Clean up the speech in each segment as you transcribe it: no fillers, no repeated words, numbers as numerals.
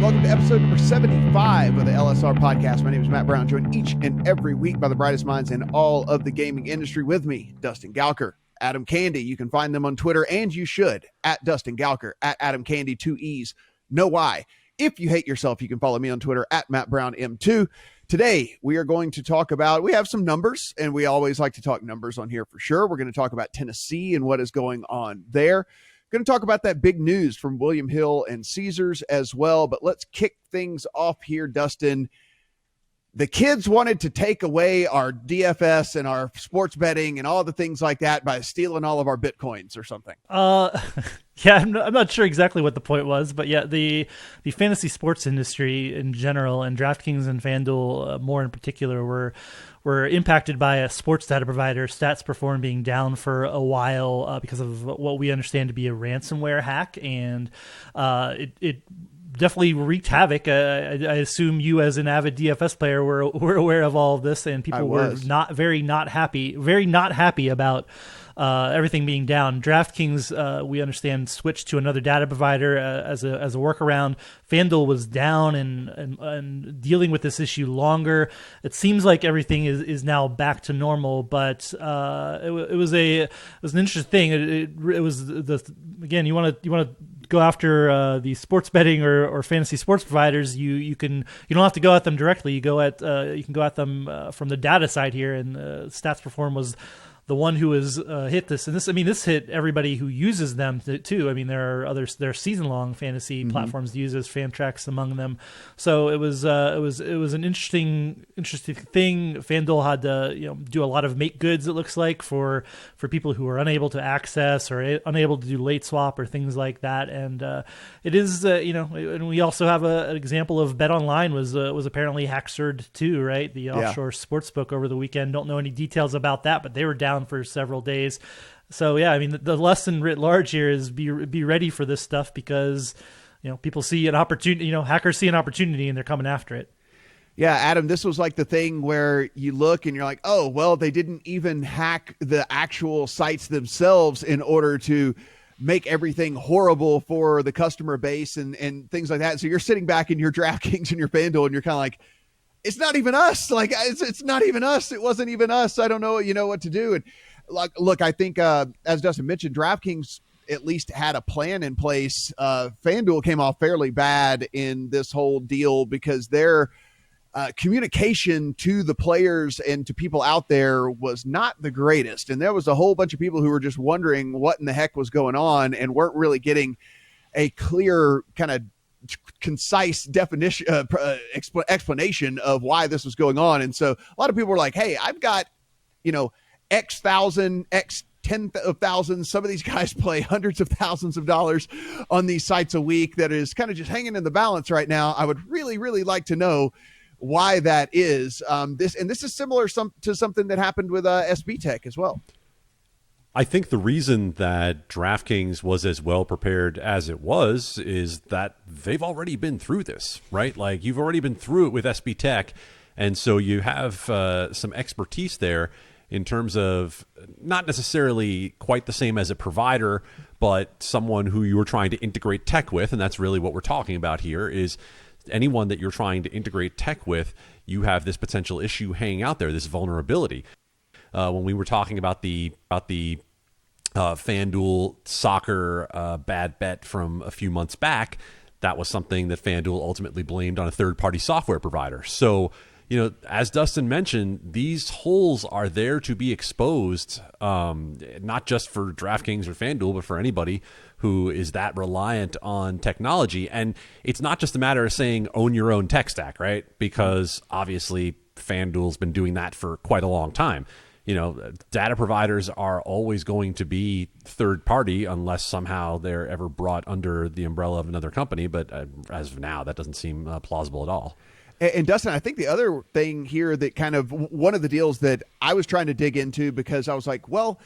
welcome to episode number 75 of the LSR Podcast. My name is Matt Brown, joined each and every week by the brightest minds in all of the gaming industry. With me, Dustin Gouker, Adam Candee. You can find them on Twitter, and you should, at Dustin Gouker, at Adam Candee, 2 E's, no Y. If you hate yourself, you can follow me on Twitter, at Matt Brown M2. Today, we are going to talk about, we have some numbers, and we always like to talk numbers on here for sure. We're going to talk about Tennessee and what is going on there. Going to talk about that big news from William Hill and Caesars as well, but let's kick things off here, Dustin. The kids wanted to take away our DFS and our sports betting and all the things like that by stealing all of our Bitcoins or something. Yeah, I'm not sure exactly what the point was, but yeah, the fantasy sports industry in general, and DraftKings and FanDuel more in particular, were impacted by a sports data provider, Stats Perform, being down for a while because of what we understand to be a ransomware hack, and it definitely wreaked havoc. I assume you, as an avid DFS player, were aware of all of this, and people were very not happy about everything being down. DraftKings, we understand, switched to another data provider as a workaround. FanDuel was down and dealing with this issue longer. It seems like everything is now back to normal, but it was an interesting thing. It was again, you want to go after the sports betting or fantasy sports providers. You don't have to go at them directly. You can go at them from the data side here, and Stats Perform was the one who has hit this, and this hit everybody who uses them too. I mean, there are season-long fantasy platforms that uses Fantrax among them. So it was an interesting thing. FanDuel had to do a lot of make goods, it looks like, for people who are unable to access or unable to do late swap or things like that. And it is and we also have an example of BetOnline was apparently hacked too, right? The offshore sportsbook over the weekend. Don't know any details about that, but they were down for several days. So yeah, I mean, the lesson writ large here is be ready for this stuff, because people see an opportunity, hackers see an opportunity and they're coming after it. Yeah, Adam, this was like the thing where you look and you're like, oh, well, they didn't even hack the actual sites themselves in order to make everything horrible for the customer base and things like that. So you're sitting back in your DraftKings and your FanDuel and you're kind of like, it's not even us. Like, it's not even us. It wasn't even us. I don't know, what to do. And look, I think, as Dustin mentioned, DraftKings at least had a plan in place. FanDuel came off fairly bad in this whole deal because their communication to the players and to people out there was not the greatest. And there was a whole bunch of people who were just wondering what in the heck was going on and weren't really getting a clear kind of concise definition, explanation of why this was going on. And so a lot of people were like, hey, I've got, X thousand, X 10 of thousands. Some of these guys play hundreds of thousands of dollars on these sites a week that is kind of just hanging in the balance right now. I would really, really like to know why that is. This is similar to something that happened with SB Tech as well. I think the reason that DraftKings was as well prepared as it was is that they've already been through this, right? Like, you've already been through it with SB Tech, and so you have some expertise there in terms of not necessarily quite the same as a provider, but someone who you're trying to integrate tech with, and that's really what we're talking about here, is anyone that you're trying to integrate tech with, you have this potential issue hanging out there, this vulnerability. When we were talking about the FanDuel soccer bad bet from a few months back, that was something that FanDuel ultimately blamed on a third-party software provider. So, as Dustin mentioned, these holes are there to be exposed, not just for DraftKings or FanDuel, but for anybody who is that reliant on technology. And it's not just a matter of saying own your own tech stack, right? Because obviously FanDuel's been doing that for quite a long time. Data providers are always going to be third party unless somehow they're ever brought under the umbrella of another company. But as of now, that doesn't seem plausible at all. And Dustin, I think the other thing here that kind of one of the deals that I was trying to dig into, because I was like, well,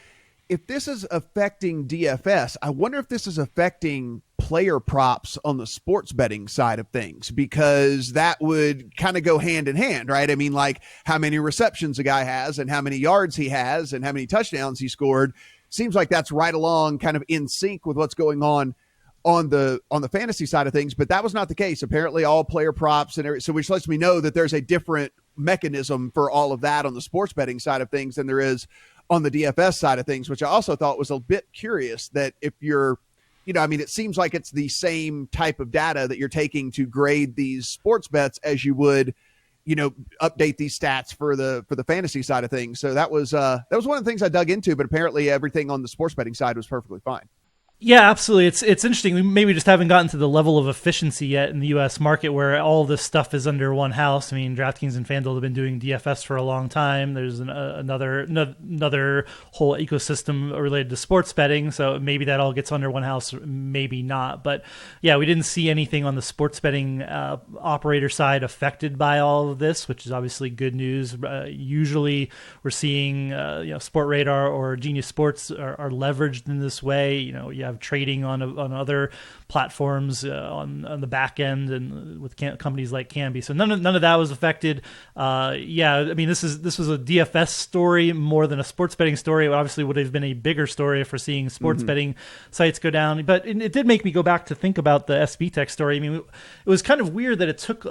if this is affecting DFS, I wonder if this is affecting player props on the sports betting side of things, because that would kind of go hand in hand, right? I mean, like how many receptions a guy has and how many yards he has and how many touchdowns he scored. Seems like that's right along kind of in sync with what's going on on the fantasy side of things, but that was not the case. Apparently all player props and everything, so which lets me know that there's a different mechanism for all of that on the sports betting side of things than there is on the DFS side of things, which I also thought was a bit curious that if you're, it seems like it's the same type of data that you're taking to grade these sports bets as you would, update these stats for the fantasy side of things. So that was one of the things I dug into, but apparently everything on the sports betting side was perfectly fine. Yeah, absolutely. It's interesting. We maybe just haven't gotten to the level of efficiency yet in the U.S. market where all this stuff is under one house. I mean, DraftKings and FanDuel have been doing DFS for a long time. There's another whole ecosystem related to sports betting, so maybe that all gets under one house, maybe not. But yeah, we didn't see anything on the sports betting operator side affected by all of this, which is obviously good news. Usually, we're seeing Sportradar or Genius Sports are leveraged in this way. You have trading on other platforms on the back end and with companies like Candee. So none of that was affected. This was a DFS story more than a sports betting story. It obviously would have been a bigger story if we're seeing sports betting sites go down. But it did make me go back to think about the SB Tech story. I mean, it was kind of weird that it took.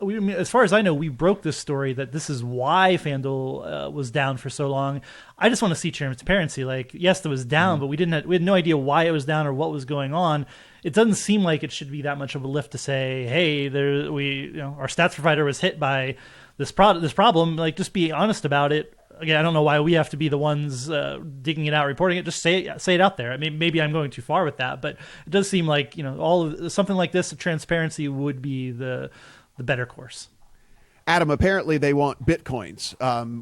As far as I know, we broke this story that this is why FanDuel was down for so long. I just want to see transparency. Like, yes, it was down, but we had no idea why it was down or what was going on. It doesn't seem like it should be that much of a lift to say, hey, our stats provider was hit by this problem. Like, just be honest about it. Again, I don't know why we have to be the ones digging it out, reporting it. Just say it out there. I mean, maybe I'm going too far with that, but it does seem like something like this, transparency would be the better course. Adam, apparently they want Bitcoins.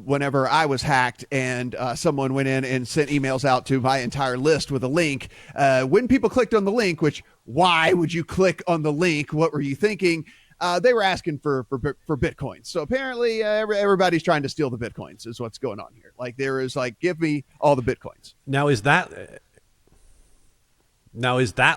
Whenever I was hacked and someone went in and sent emails out to my entire list with a link, when people clicked on the link, why would you click on the link? What were you thinking? They were asking for Bitcoins. So apparently everybody's trying to steal the Bitcoins is what's going on here. Like, there is give me all the Bitcoins. Now is that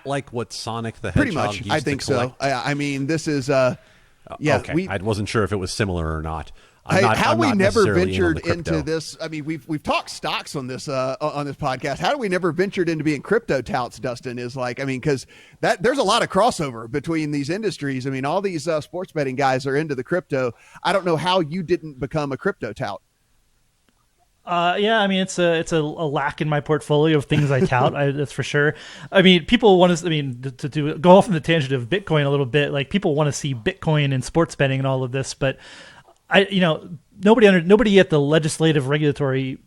like what Sonic the Hedgehog pretty much used I think to collect? So. I mean, this is okay. I wasn't sure if it was similar or not. I'm we never ventured into this. I mean, we've talked stocks on this podcast. How do we never ventured into being crypto touts, Dustin? Because there's a lot of crossover between these industries. I mean, all these sports betting guys are into the crypto. I don't know how you didn't become a crypto tout. It's a lack in my portfolio of things I tout. That's for sure. I mean, people want to go off on the tangent of Bitcoin a little bit. Like, people want to see Bitcoin and sports betting and all of this, but nobody at the legislative regulatory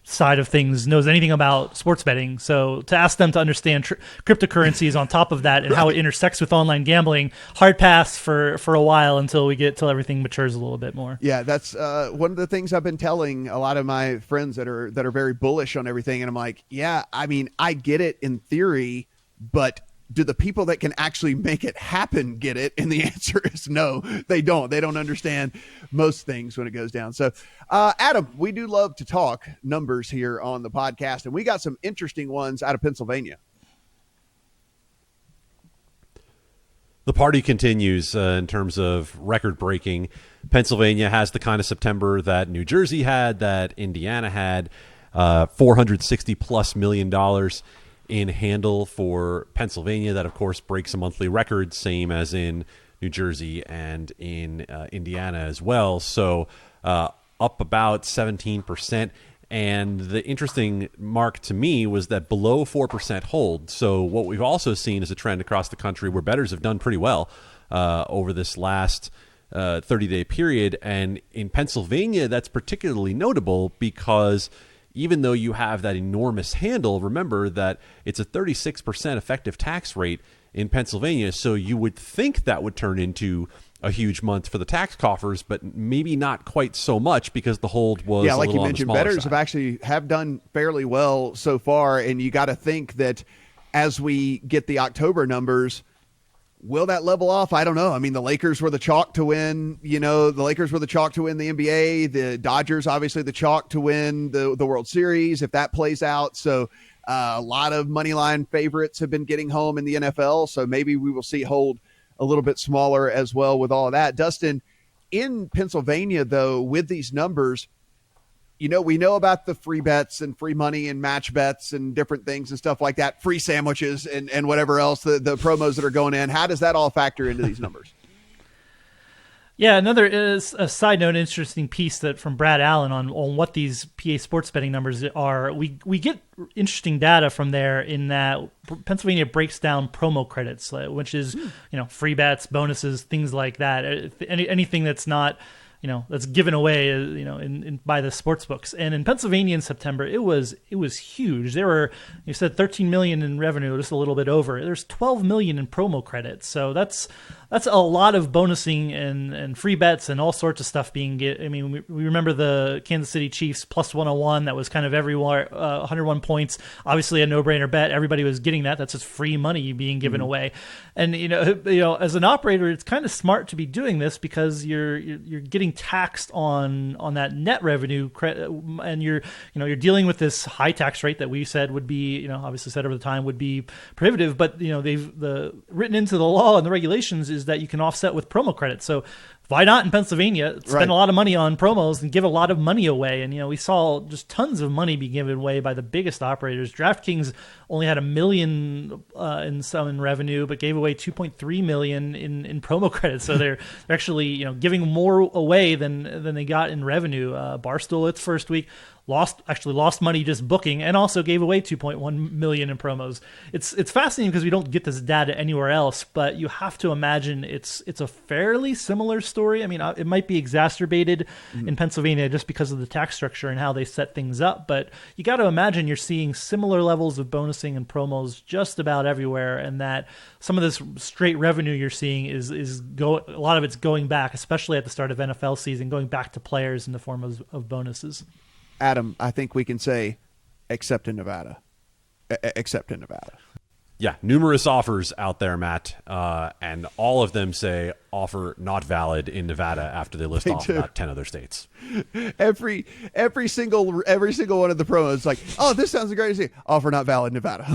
side of things knows anything about sports betting. So to ask them to understand cryptocurrencies on top of that and how it intersects with online gambling, hard pass for a while until everything matures a little bit more. Yeah, that's one of the things I've been telling a lot of my friends that are very bullish on everything. And I'm like, yeah, I mean, I get it in theory, but do the people that can actually make it happen get it? And the answer is no, they don't. They don't understand most things when it goes down. So, Adam, we do love to talk numbers here on the podcast, and we got some interesting ones out of Pennsylvania. The party continues in terms of record breaking. Pennsylvania has the kind of September that New Jersey had, that Indiana had, $460+ million in handle for Pennsylvania. That, of course, breaks a monthly record, same as in New Jersey and in Indiana as well. So up about 17%. And the interesting mark to me was that below 4% hold. So what we've also seen is a trend across the country where bettors have done pretty well over this last 30-day period. And in Pennsylvania, that's particularly notable because even though you have that enormous handle, remember that it's a 36% effective tax rate in Pennsylvania. So you would think that would turn into a huge month for the tax coffers, but maybe not quite so much because the hold was like a little you on mentioned, the smaller bettors side. have done fairly well so far, and you got to think that as we get the October numbers, will that level off? I don't know. I mean, the Lakers were the chalk to win. The Lakers were the chalk to win the NBA. The Dodgers, obviously, the chalk to win the World Series if that plays out. So a lot of money line favorites have been getting home in the NFL. So maybe we will see hold a little bit smaller as well with all of that. Dustin, in Pennsylvania, though, with these numbers, we know about the free bets and free money and match bets and different things and stuff like that, free sandwiches and whatever else, the promos that are going in. How does that all factor into these numbers? Yeah, another is a side note, interesting piece that from Brad Allen on what these PA sports betting numbers are. We get interesting data from there in that Pennsylvania breaks down promo credits, which is free bets, bonuses, things like that. Anything that's not that's given away, by the sports books. And in Pennsylvania in September, it was huge. There were, you said 13 million in revenue, just a little bit over. There's 12 million in promo credits. So that's a lot of bonusing and free bets and all sorts of stuff being we remember the Kansas City Chiefs plus 101. That was kind of everywhere, 101 points. Obviously a no-brainer bet. Everybody was getting that. That's just free money being given away. And as an operator, it's kind of smart to be doing this because you're getting taxed on that net revenue, and you're dealing with this high tax rate that we said would be, obviously said over the time would be prohibitive, but they've written into the law and the regulations is that you can offset with promo credits. So why not in Pennsylvania spend a lot of money on promos and give a lot of money away? And we saw just tons of money be given away by the biggest operators. DraftKings only had $1 million in revenue, but gave away $2.3 million in promo credits. So they're actually giving more away than they got in revenue. Barstool, its first week, lost money just booking, and also gave away $2.1 million in promos. It's fascinating because we don't get this data anywhere else, but you have to imagine it's a fairly similar story. I mean, it might be exacerbated in Pennsylvania just because of the tax structure and how they set things up, but you got to imagine you're seeing similar levels of bonusing and promos just about everywhere, and that some of this straight revenue you're seeing is a lot of it's going back, especially at the start of NFL season, going back to players in the form of bonuses. Adam, I think we can say, except in Nevada. Except in Nevada. Yeah, numerous offers out there, Matt, and all of them say offer not valid in Nevada after they list off about 10 other states. Every single one of the promos is like, oh, this sounds a great idea. Offer not valid in Nevada.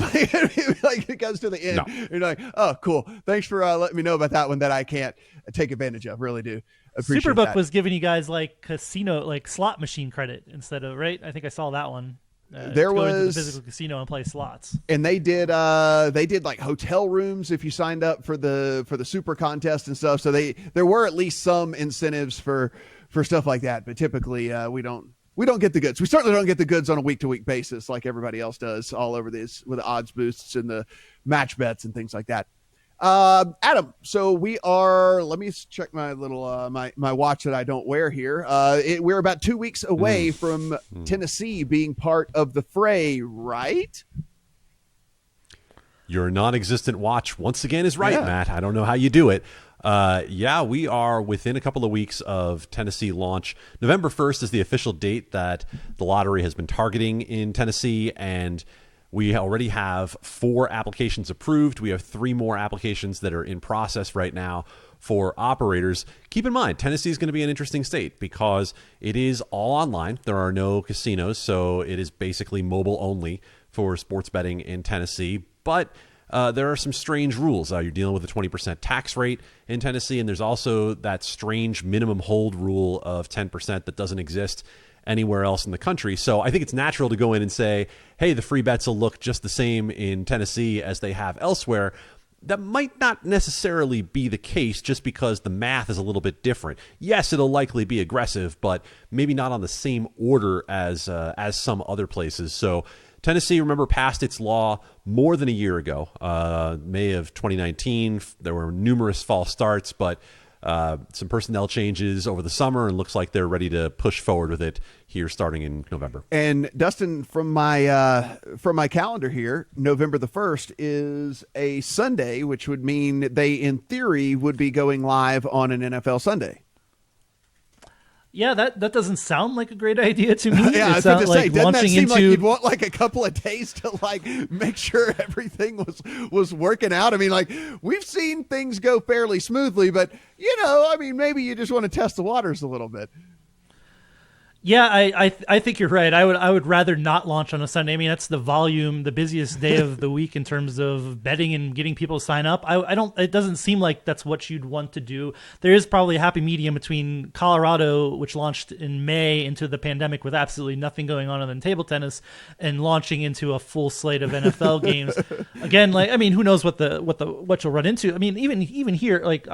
Like it goes to the end. No. You're like, oh, cool. Thanks for letting me know about that one that I can't take advantage of. Really do. Superbook was giving you guys like casino, like slot machine credit instead of, right? I think I saw that one. There was go into the physical casino and play slots, and they did like hotel rooms if you signed up for the super contest and stuff. So there were at least some incentives for stuff like that. But typically we don't get the goods. We certainly don't get the goods on a week to week basis like everybody else does all over this with the odds boosts and the match bets and things like that. Adam, so let me check my little my watch that I don't wear here. We're about 2 weeks away from Tennessee being part of the fray, right? Your non-existent watch once again is right, Matt. I don't know how you do it. We are within a couple of weeks of Tennessee launch. November 1st is the official date that the lottery has been targeting in Tennessee, and we already have 4 applications approved. We have 3 more applications that are in process right now for operators. Keep in mind, Tennessee is going to be an interesting state because it is all online. There are no casinos, so it is basically mobile only for sports betting in Tennessee. But there are some strange rules. You're dealing with a 20% tax rate in Tennessee, and there's also that strange minimum hold rule of 10% that doesn't exist anywhere else in the country. So I think it's natural to go in and say, hey, the free bets will look just the same in Tennessee as they have elsewhere. That might not necessarily be the case just because the math is a little bit different. Yes, it'll likely be aggressive, but maybe not on the same order as some other places. So Tennessee, remember, passed its law more than a year ago, May of 2019. There were numerous false starts, but some personnel changes over the summer, and looks like they're ready to push forward with it here starting in November. And Dustin, from my calendar here, November the 1st is a Sunday, which would mean they, in theory, would be going live on an NFL Sunday. Yeah, that doesn't sound like a great idea to me. Yeah, I was going to say, doesn't that seem like you'd want like a couple of days to like make sure everything was working out? I mean, like we've seen things go fairly smoothly, but maybe you just want to test the waters a little bit. Yeah, I think you're right. I would rather not launch on a Sunday. I mean, that's the busiest day of the week in terms of betting and getting people to sign up. I don't. It doesn't seem like that's what you'd want to do. There is probably a happy medium between Colorado, which launched in May into the pandemic with absolutely nothing going on other than table tennis, and launching into a full slate of NFL games. Again, like, I mean, who knows what you'll run into. I mean, even here, like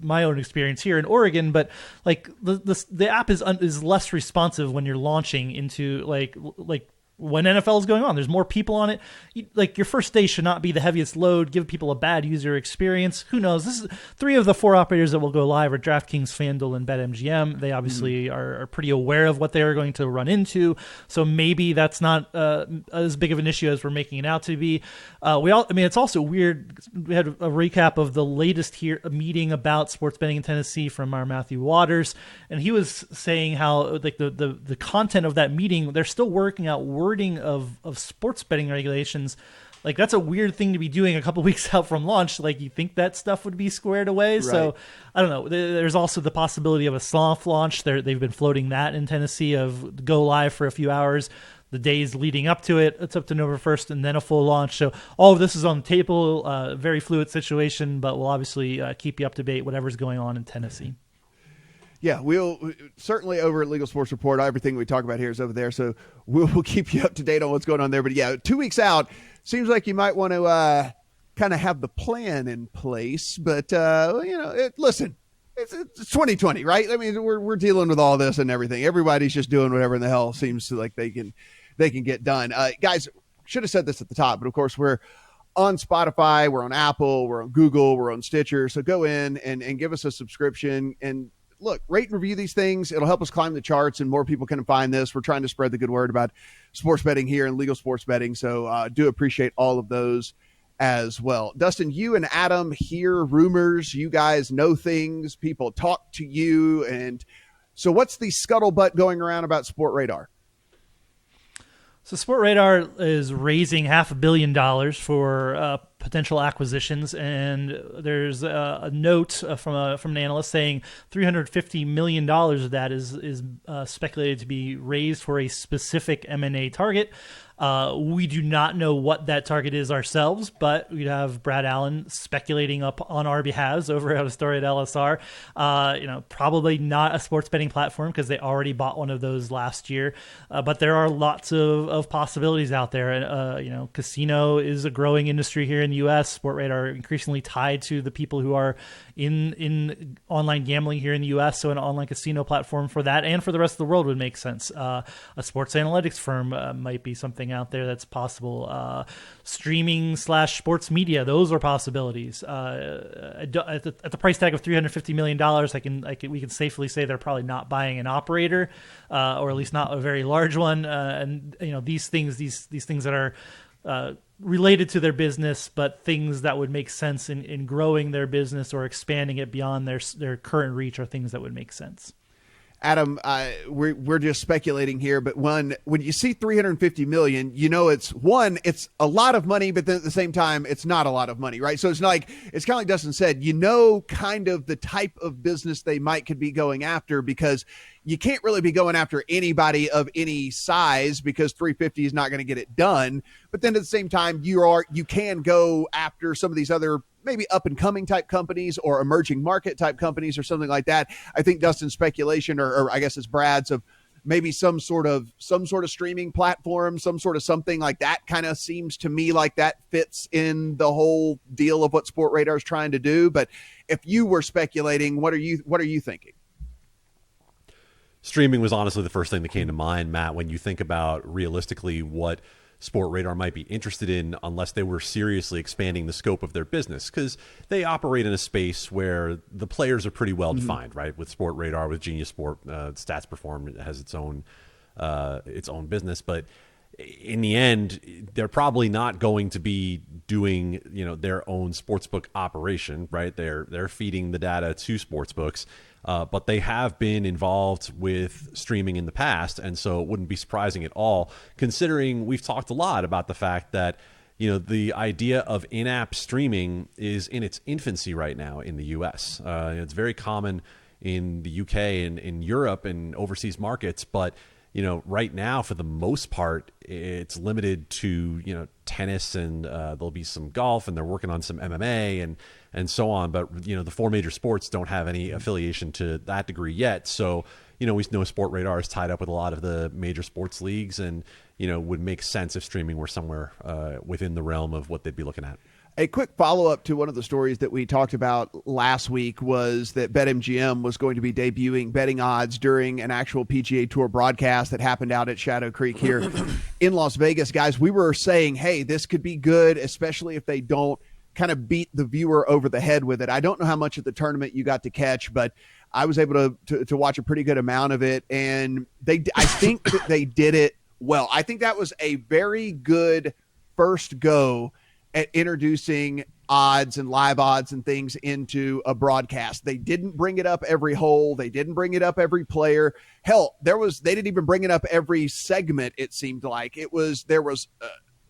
my own experience here in Oregon, but like the app is less responsive when you're launching into like when NFL is going on. There's more people on it. Like, your first day should not be the heaviest load, give people a bad user experience. Who knows? This is 3 of the 4 operators that will go live are DraftKings, FanDuel, and BetMGM. They obviously are pretty aware of what they're going to run into. So maybe that's not as big of an issue as we're making it out to be. It's also weird. We had a recap of the latest meeting about sports betting in Tennessee from our Matthew Waters, and he was saying how like the content of that meeting, they're still working out wording of sports betting regulations. Like, that's a weird thing to be doing a couple weeks out from launch. Like, you think that stuff would be squared away. Right. So I don't know. There's also the possibility of a soft launch. They've been floating that in Tennessee of go live for a few hours. The days leading up to it, it's up to November 1st, and then a full launch. So all of this is on the table. Very fluid situation, but we'll obviously keep you up to date whatever's going on in Tennessee. Yeah, we'll certainly over at Legal Sports Report, everything we talk about here is over there. So we'll keep you up to date on what's going on there. But yeah, 2 weeks out, seems like you might want to kind of have the plan in place. But, listen, it's 2020, right? I mean, we're dealing with all this and everything. Everybody's just doing whatever in the hell seems like they can get done. Guys, should have said this at the top, but of course we're on Spotify, we're on Apple, we're on Google, we're on Stitcher. So go in and give us a subscription and look, rate and review these things. It'll help us climb the charts and more people can find this. We're trying to spread the good word about sports betting here and legal sports betting. So do appreciate all of those as well. Dustin, you and Adam hear rumors. You guys know things. People talk to you. And so what's the scuttlebutt going around about Sportradar? So Sportradar is raising $500 million for potential acquisitions, and there's a note from an analyst saying $350 million of that is speculated to be raised for a specific M&A target. We do not know what that target is ourselves, but we'd have Brad Allen speculating up on our behalves over at a story at LSR. Probably not a sports betting platform because they already bought one of those last year. But there are lots of possibilities out there. Casino is a growing industry here in the U.S. Sportradar are increasingly tied to the people who are in online gambling here in the U.S. So an online casino platform for that and for the rest of the world would make sense. A sports analytics firm might be something out there that's possible. Streaming / sports media, those are possibilities. At the price tag of $350 million, we can safely say they're probably not buying an operator, or at least not a very large one. These things that are related to their business, but things that would make sense in growing their business or expanding it beyond their current reach are things that would make sense. Adam, we're just speculating here, but when you see $350 million, it's a lot of money, but then at the same time, it's not a lot of money, right? So it's kind of like Dustin said, kind of the type of business they could be going after, because you can't really be going after anybody of any size because 350 is not going to get it done. But then at the same time, you can go after some of these other maybe up and coming type companies or emerging market type companies or something like that. I think Dustin's speculation, or I guess it's Brad's, of maybe some sort of streaming platform, some sort of something like that kind of seems to me like that fits in the whole deal of what Sportradar is trying to do. But if you were speculating, what are you thinking? Streaming was honestly the first thing that came to mind, Matt, when you think about realistically what Sportradar might be interested in, unless they were seriously expanding the scope of their business, because they operate in a space where the players are pretty well defined, right? With Sportradar, with Genius Sport, Stats Perform has its own business, but in the end, they're probably not going to be doing their own sportsbook operation, right? They're feeding the data to sportsbooks. But they have been involved with streaming in the past, and so it wouldn't be surprising at all, considering we've talked a lot about the fact that the idea of in-app streaming is in its infancy right now in the U.S. It's very common in the UK and in Europe and overseas markets. But, right now, for the most part, it's limited to, tennis, and there'll be some golf, and they're working on some MMA and so on. But, the four major sports don't have any affiliation to that degree yet. So, we know Sportradar is tied up with a lot of the major sports leagues, and, would make sense if streaming were somewhere within the realm of what they'd be looking at. A quick follow-up to one of the stories that we talked about last week was that BetMGM was going to be debuting betting odds during an actual PGA Tour broadcast that happened out at Shadowcreek here in Las Vegas. Guys, we were saying, hey, this could be good, especially if they don't kind of beat the viewer over the head with it. I don't know how much of the tournament you got to catch, but I was able to watch a pretty good amount of it, and I think that they did it well. I think that was a very good first go at introducing odds and live odds and things into a broadcast. They didn't bring it up every hole. They didn't bring it up every player. Hell, they didn't even bring it up every segment. It seemed like there was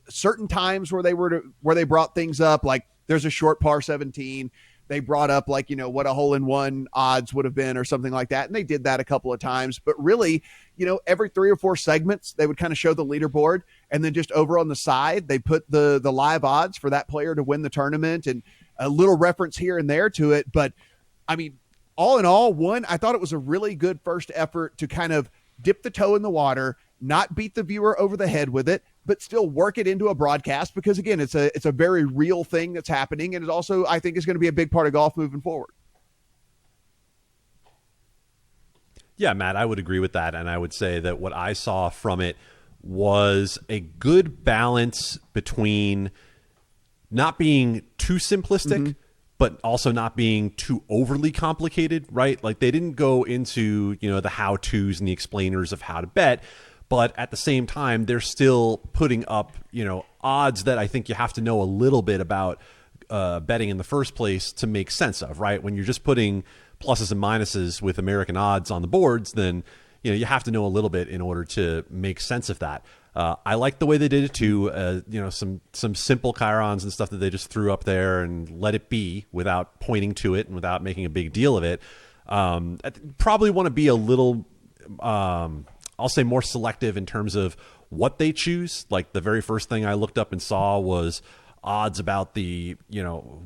certain times where they brought things up. Like there's a short par 17. They brought up what a hole in one odds would have been or something like that. And they did that a couple of times, but really, every 3 or 4 segments, they would kind of show the leaderboard, and then just over on the side, they put the live odds for that player to win the tournament and a little reference here and there to it. But I mean, all in all, I thought it was a really good first effort to kind of dip the toe in the water, not beat the viewer over the head with it, but still work it into a broadcast, because again, it's a very real thing that's happening. And it also, I think, is going to be a big part of golf moving forward. Yeah, Matt, I would agree with that. And I would say that what I saw from it was a good balance between not being too simplistic, but also not being too overly complicated, right? Like they didn't go into, the how-tos and the explainers of how to bet, but at the same time, they're still putting up, odds that I think you have to know a little bit about betting in the first place to make sense of, right? When you're just putting pluses and minuses with American odds on the boards, then you have to know a little bit in order to make sense of that. I like the way they did it too. Some simple chirons and stuff that they just threw up there and let it be without pointing to it and without making a big deal of it. I probably want to be a little, I'll say, more selective in terms of what they choose. Like the very first thing I looked up and saw was odds about the,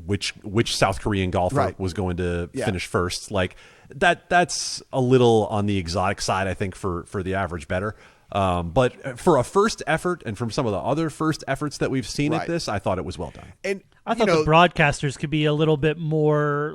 which South Korean golfer was going to finish first. Like that's a little on the exotic side, I think, for the average bettor. But for a first effort, and from some of the other first efforts that we've seen at this, I thought it was well done. And I thought the broadcasters could be a little bit more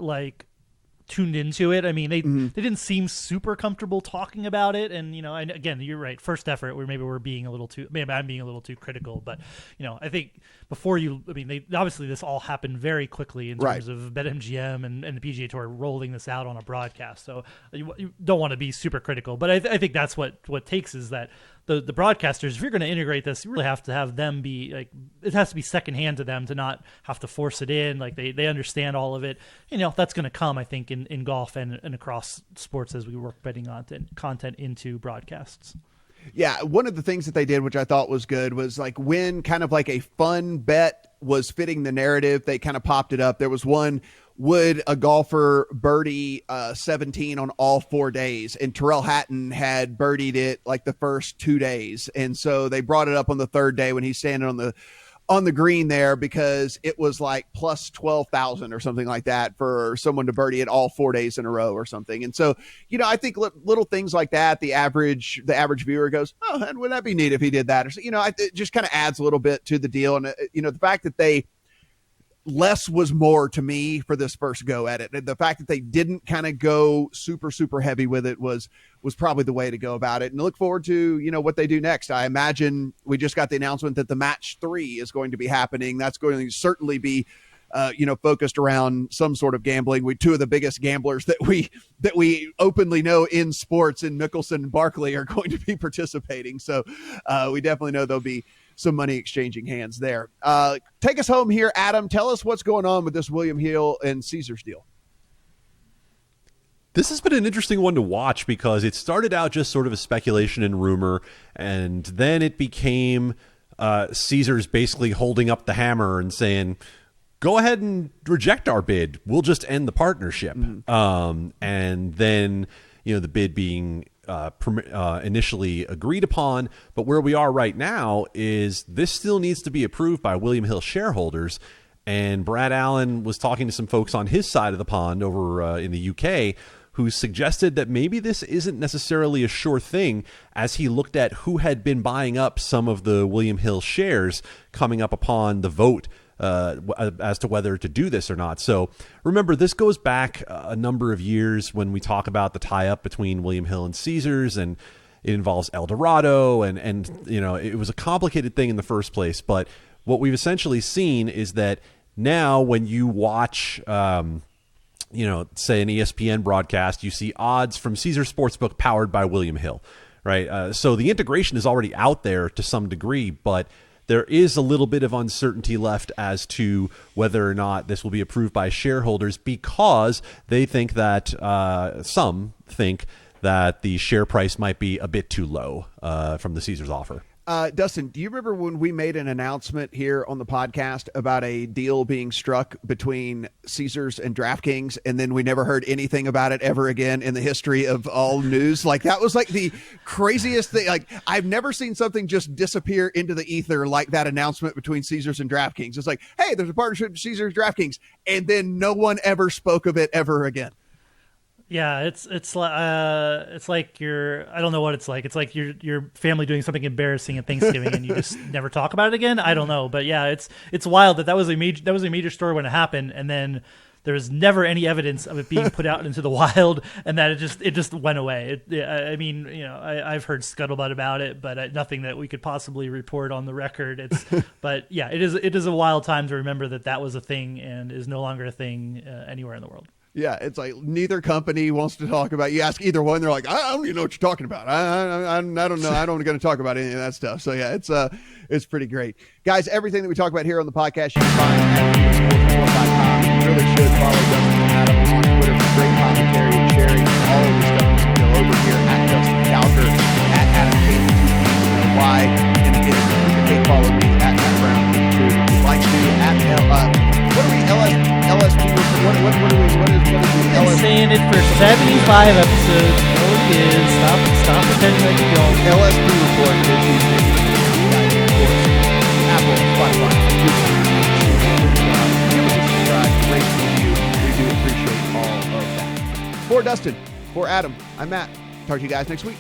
tuned into it. I mean, they didn't seem super comfortable talking about it, and and again, you're right. First effort, maybe I'm being a little too critical, but I think obviously this all happened very quickly in terms of BetMGM and the PGA Tour rolling this out on a broadcast. So you don't want to be super critical, but I think that's what takes is that the broadcasters, if you're going to integrate this, you really have to have them be it has to be secondhand to them to not have to force it in. Like they understand all of it. That's going to come, I think, in golf and across sports as we work betting content into broadcasts. Yeah, one of the things that they did, which I thought was good, was when kind of a fun bet was fitting the narrative, they kind of popped it up. There was one, would a golfer birdie 17 on all 4 days? And Terrell Hatton had birdied it the first 2 days. And so they brought it up on the third day when he's standing on the green there, because it was plus 12,000 or something like that for someone to birdie it all 4 days in a row or something. And so, I think little things like that, the average viewer goes, oh, and would that be neat if he did that? Or so, it just kind of adds a little bit to the deal. And, the fact that less was more to me for this first go at it. And the fact that they didn't kind of go super, super heavy with it was probably the way to go about it. And look forward to, what they do next. I imagine we just got the announcement that the match 3 is going to be happening. That's going to certainly be, focused around some sort of gambling. Two of the biggest gamblers that we openly know in sports, in Mickelson and Barkley, are going to be participating. So we definitely know there'll be some money exchanging hands there. Take us home here, Adam. Tell us what's going on with this William Hill and Caesars deal. This has been an interesting one to watch because it started out just sort of a speculation and rumor, and then it became Caesars basically holding up the hammer and saying, go ahead and reject our bid. We'll just end the partnership. And then, the bid being initially agreed upon. But where we are right now is this still needs to be approved by William Hill shareholders. And Brad Allen was talking to some folks on his side of the pond over in the UK who suggested that maybe this isn't necessarily a sure thing, as he looked at who had been buying up some of the William Hill shares coming up upon the vote as to whether to do this or not. So remember, this goes back a number of years when we talk about the tie-up between William Hill and Caesars, and it involves El Dorado, and it was a complicated thing in the first place. But what we've essentially seen is that now when you watch say an ESPN broadcast, you see odds from Caesars Sportsbook powered by William Hill, right? So the integration is already out there to some degree, but there is a little bit of uncertainty left as to whether or not this will be approved by shareholders, because they think that some think that the share price might be a bit too low from the Caesars offer. Dustin, do you remember when we made an announcement here on the podcast about a deal being struck between Caesars and DraftKings, and then we never heard anything about it ever again in the history of all news? Like, that was like the craziest thing. Like, I've never seen something just disappear into the ether like that announcement between Caesars and DraftKings. It's like, hey, there's a partnership with Caesars, DraftKings, and then no one ever spoke of it ever again. Yeah, it's like I don't know what it's like. It's like your family doing something embarrassing at Thanksgiving and you just never talk about it again. I don't know, but yeah, it's wild that was a major story when it happened, and then there's never any evidence of it being put out into the wild, and that it just went away. I've heard scuttlebutt about it, but nothing that we could possibly report on the record. But yeah, it is a wild time to remember that was a thing and is no longer a thing anywhere in the world. Yeah, it's like neither company wants to talk about. You ask either one, they're like, I don't even know what you're talking about. I don't know. I don't going to talk about any of that stuff. So yeah, it's pretty great, guys. Everything that we talk about here on the podcast, you can find at sportsbooks.com. You really should follow Dustin and Adam on Twitter for great commentary and sharing all of the stuff. Over here at Dustin Gouker, at Adam Candee, why, and again, you can follow me at Matt Brown too. If you'd like to at LSP? What is I've been saying it for 75 episodes. No, it is. Stop pretending like you don't. LSP report is Apple, Spotify, YouTube. Give us a subscribe, rate, review. We do appreciate all of that. For Dustin, for Adam, I'm Matt. Talk to you guys next week.